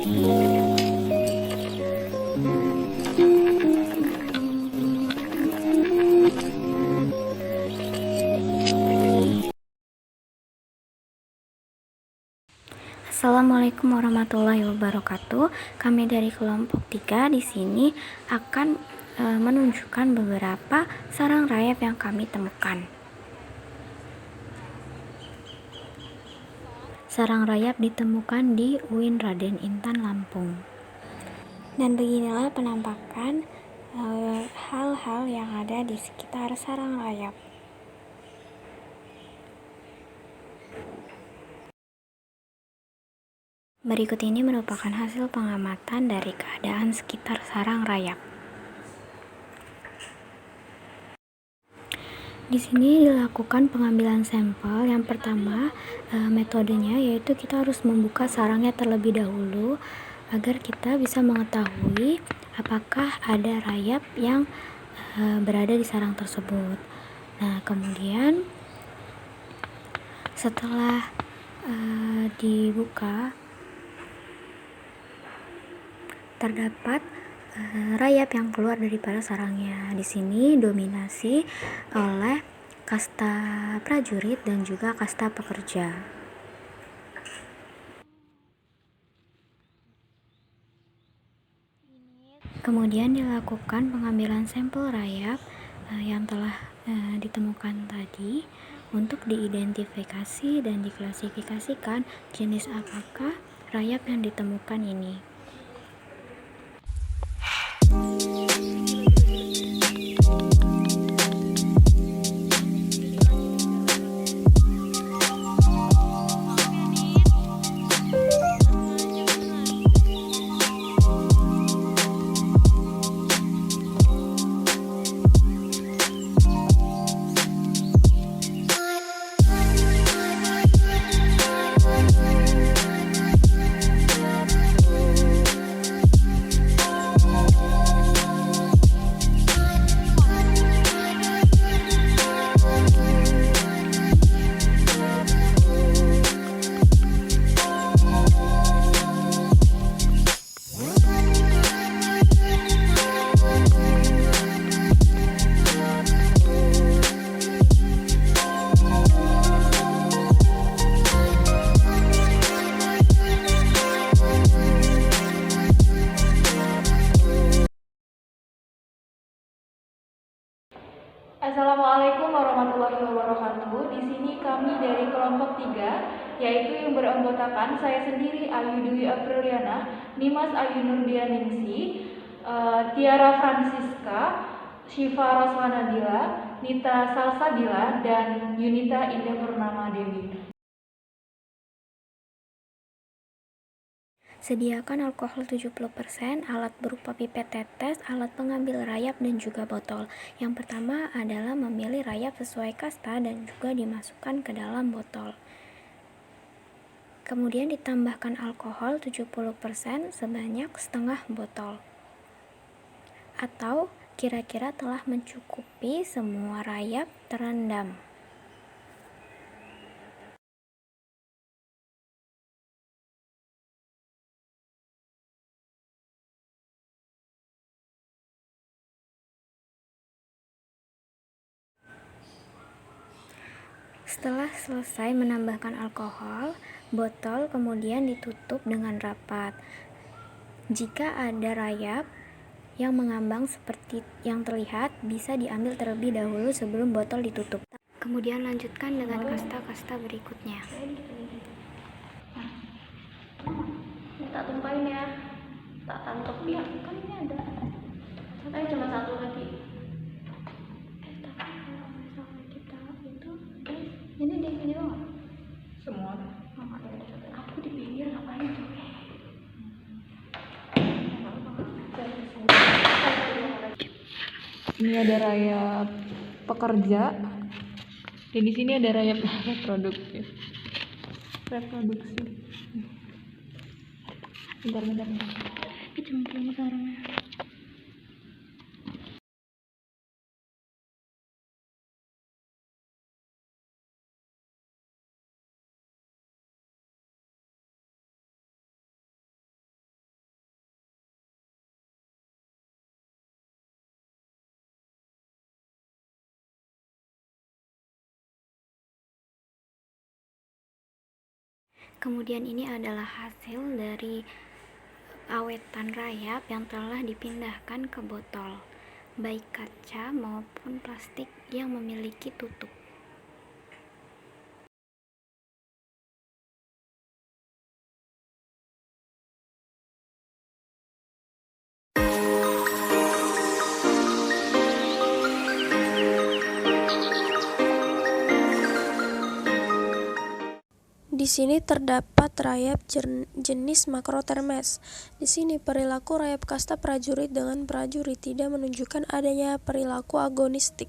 Assalamualaikum warahmatullahi wabarakatuh. Kami dari kelompok 3 di sini akan menunjukkan beberapa sarang rayap yang kami temukan. Sarang rayap ditemukan di UIN Raden Intan Lampung. Dan beginilah penampakan hal-hal yang ada di sekitar sarang rayap. Berikut ini merupakan hasil pengamatan dari keadaan sekitar sarang rayap. Di sini dilakukan pengambilan sampel. Yang pertama, metodenya yaitu kita harus membuka sarangnya terlebih dahulu agar kita bisa mengetahui apakah ada rayap yang berada di sarang tersebut. Nah, kemudian setelah dibuka, terdapat rayap yang keluar daripada sarangnya. Di sini dominasi oleh kasta prajurit dan juga kasta pekerja. Kemudian dilakukan pengambilan sampel rayap yang telah ditemukan tadi untuk diidentifikasi dan diklasifikasikan jenis apakah rayap yang ditemukan ini. Assalamualaikum warahmatullahi wabarakatuh. Di sini kami dari kelompok 3, yaitu yang beranggotakan saya sendiri Ayu Dwi Apriliana, Nimas Ayu Nurdianingsi, Tiara Francisca, Syifa Roswanadila, Nita Salsabila, dan Yunita Indah Purnama Dewi. Sediakan alkohol 70%, alat berupa pipet tetes, alat pengambil rayap, dan juga botol. Yang pertama adalah memilih rayap sesuai kasta dan juga dimasukkan ke dalam botol. Kemudian ditambahkan alkohol 70% sebanyak setengah botol. Atau kira-kira telah mencukupi semua rayap terendam. Setelah selesai menambahkan alkohol, botol kemudian ditutup dengan rapat. Jika ada rayap yang mengambang seperti yang terlihat, bisa diambil terlebih dahulu sebelum botol ditutup. Kemudian lanjutkan dengan kasta-kasta berikutnya. Tak tumpahin ya, tak tangkep ya, kan ini ada. Katanya cuma satu lagi. Tapi kalau misalnya kita itu, ini di video nggak? Semua. Aku di video ngapain tuh? Ini ada rayap pekerja. Dan di sini ada rayap reproduksi. Bentar. Kecemplung sarangnya. Kemudian ini adalah hasil dari awetan rayap yang telah dipindahkan ke botol, baik kaca maupun plastik yang memiliki tutup. Di sini terdapat rayap jenis Makrotermes. Di sini perilaku rayap kasta prajurit dengan prajurit tidak menunjukkan adanya perilaku agonistik.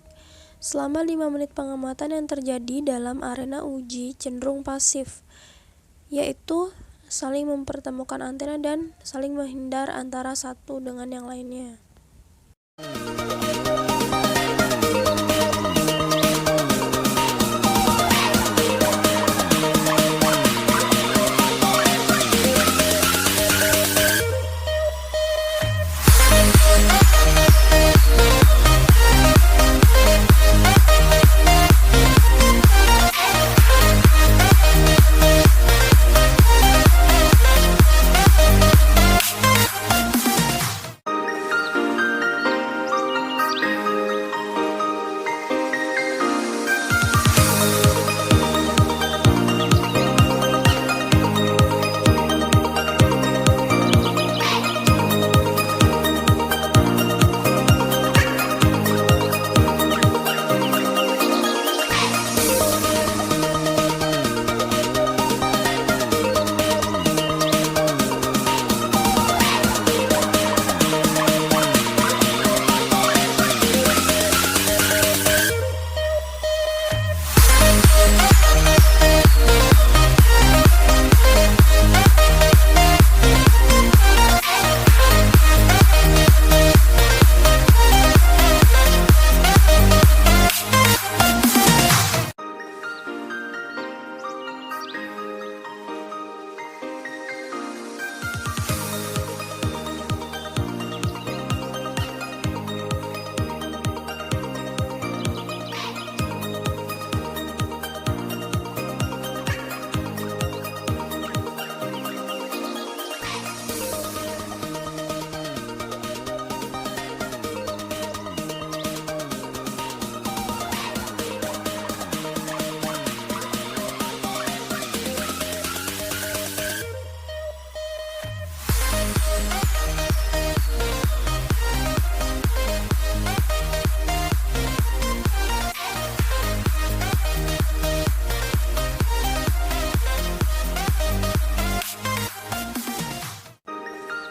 Selama 5 menit pengamatan yang terjadi dalam arena uji cenderung pasif, yaitu saling mempertemukan antena dan saling menghindar antara satu dengan yang lainnya.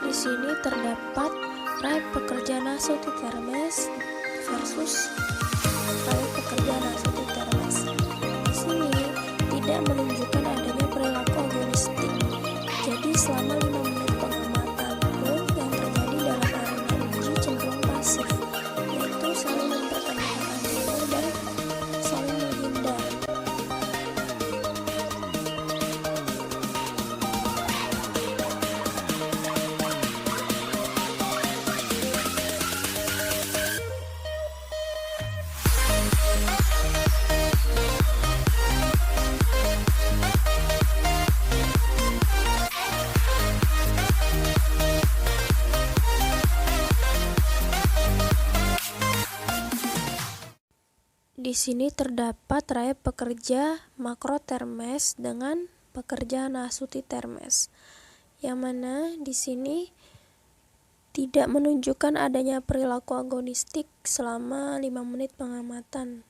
Di sini terdapat rayap pekerja Nasutitermes versus rayap pekerja Nasutitermes. Di sini tidak menunjukkan adanya perilaku agonistik. Jadi selama 5 menit pengamatan pun yang terjadi dalam arena uji cenderung pasif, yaitu saling mempertanyakan antena dan saling menghindar. Di sini terdapat rayap pekerja Makrotermes dengan pekerja Nasutitermes, yang mana di sini tidak menunjukkan adanya perilaku agonistik selama 5 menit pengamatan.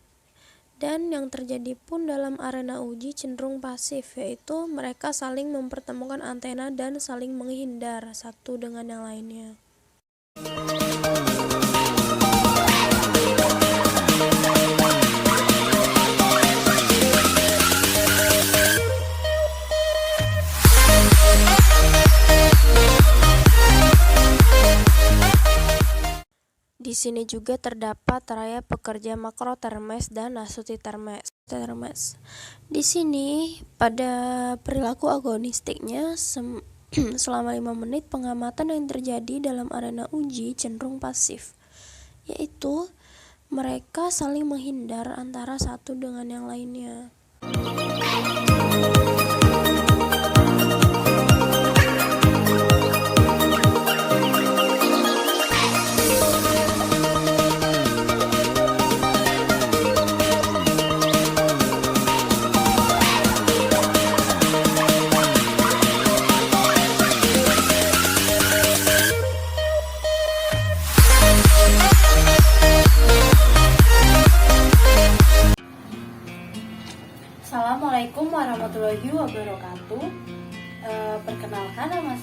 Dan yang terjadi pun dalam arena uji cenderung pasif, yaitu mereka saling mempertemukan antena dan saling menghindar satu dengan yang lainnya. Di sini juga terdapat rayap pekerja Makrotermes dan Nasutitermes. Di sini pada perilaku agonistiknya selama 5 menit pengamatan yang terjadi dalam arena uji cenderung pasif, yaitu mereka saling menghindar antara satu dengan yang lainnya.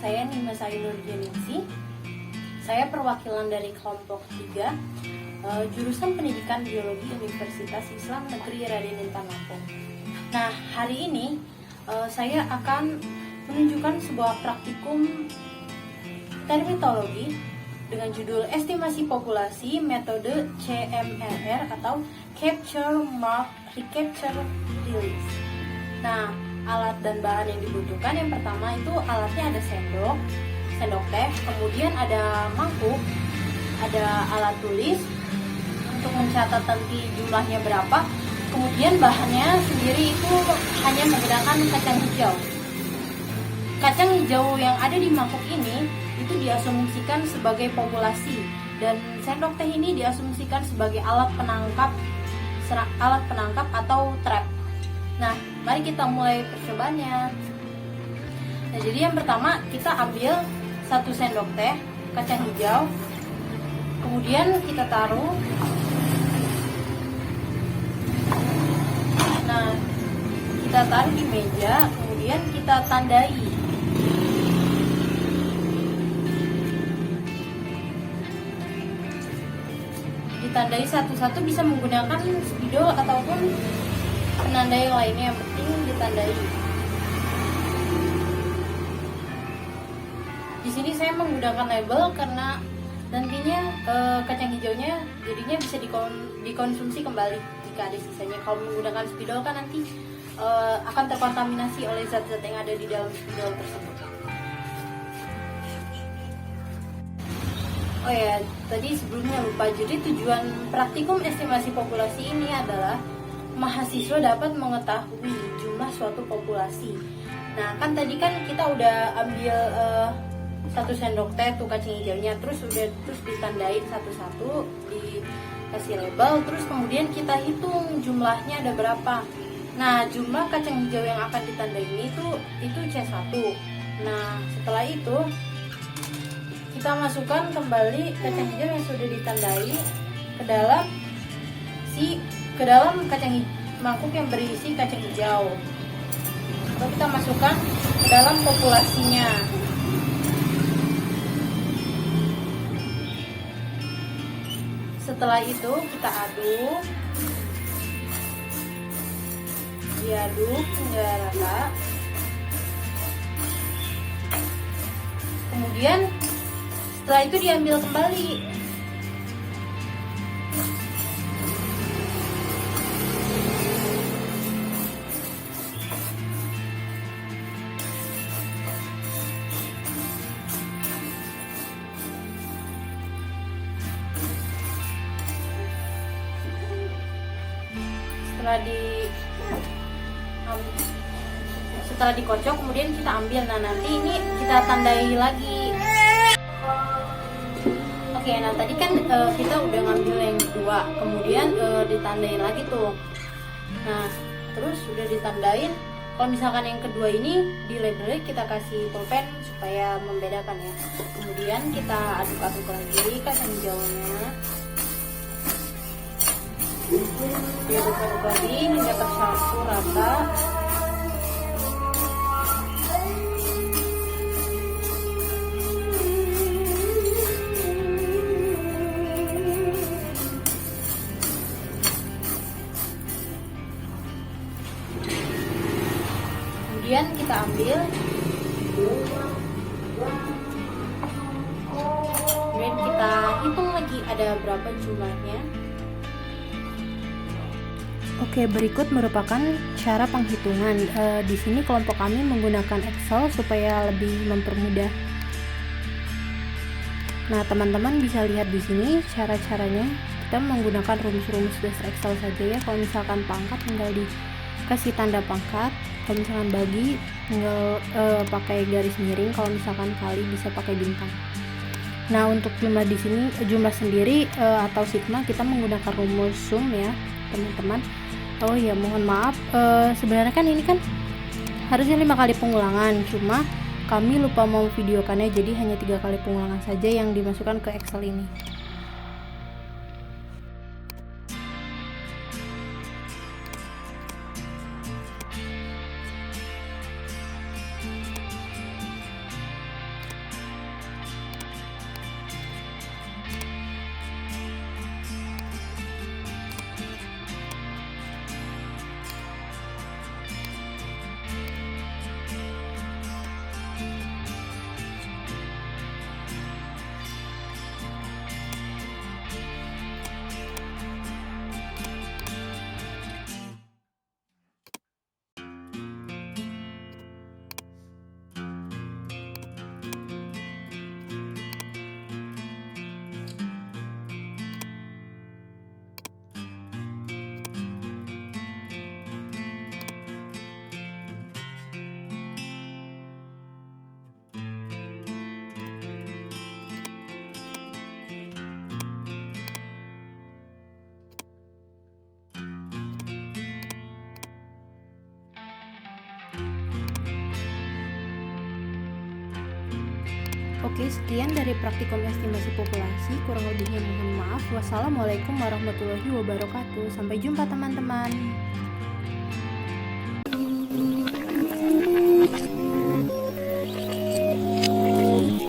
saya Nimas Ayunurdianingsih. Saya perwakilan dari kelompok 3, jurusan Pendidikan Biologi Universitas Islam Negeri Raden Intan Lampung. Nah, hari ini saya akan menunjukkan sebuah praktikum termitologi dengan judul Estimasi Populasi Metode CMRR atau Capture, Mark, Recapture, Release. Nah, alat dan bahan yang dibutuhkan yang pertama itu alatnya ada sendok teh, kemudian ada mangkuk, ada alat tulis untuk mencatat nanti jumlahnya berapa, kemudian bahannya sendiri itu hanya menggunakan kacang hijau. Kacang hijau yang ada di mangkuk ini itu diasumsikan sebagai populasi dan sendok teh ini diasumsikan sebagai alat penangkap atau trap. Nah, mari kita mulai percobaannya. Nah, jadi yang pertama kita ambil 1 sendok teh kacang hijau, kemudian kita taruh. Nah, kita taruh di meja, kemudian kita tandai. Ditandai satu-satu, bisa menggunakan spidol ataupun penanda yang lainnya, yang penting ditandai. Di sini saya menggunakan label karena nantinya kacang hijaunya jadinya bisa dikonsumsi kembali jika ada sisanya. Kalau menggunakan spidol kan nanti akan terkontaminasi oleh zat-zat yang ada di dalam spidol tersebut. Oh ya, tadi sebelumnya lupa. Jadi tujuan praktikum estimasi populasi ini adalah mahasiswa dapat mengetahui jumlah suatu populasi. Nah, kan tadi kan kita udah ambil 1 sendok teh tuh kacang hijaunya, terus ditandain satu-satu, dikasih label, terus kemudian kita hitung jumlahnya ada berapa. Nah, jumlah kacang hijau yang akan ditandain itu C1. Nah, setelah itu kita masukkan kembali kacang hijau yang sudah ditandai ke dalam mangkuk yang berisi kacang hijau. Lalu kita masukkan ke dalam populasinya. Setelah itu kita diaduk hingga rata. Kemudian setelah itu diambil kembali. Setelah dikocok kemudian kita ambil. Nah, nanti ini kita tandai lagi. Oke, nah tadi kan kita udah ngambil yang kedua, kemudian ditandain lagi tuh. Nah, terus udah ditandain. Kalau misalkan yang kedua ini di labelnya kita kasih pulpen supaya membedakan ya. Kemudian kita aduk-aduk lagi kacang hijaunya. Diaduk-aduk lagi hingga tercampur rata. Kemudian kita ambil, kemudian kita hitung lagi ada berapa jumlahnya. Oke, berikut merupakan cara penghitungan. Di sini kelompok kami menggunakan Excel supaya lebih mempermudah. Nah, teman-teman bisa lihat di sini cara-caranya. Kita menggunakan rumus-rumus dasar Excel saja ya. Kalau misalkan pangkat tinggal dikasih tanda pangkat. Kalau misalkan bagi tinggal pakai garis miring. Kalau misalkan kali bisa pakai bintang. Nah, untuk jumlah di sini jumlah sendiri atau sigma kita menggunakan rumus sum ya, teman-teman. Oh ya, mohon maaf. Sebenarnya kan ini kan harusnya 5 kali pengulangan, cuma kami lupa mau videokannya, jadi hanya 3 kali pengulangan saja yang dimasukkan ke Excel ini. Oke, sekian dari praktikum estimasi populasi. Kurang lebihnya mohon maaf. Wassalamualaikum warahmatullahi wabarakatuh. Sampai jumpa teman-teman.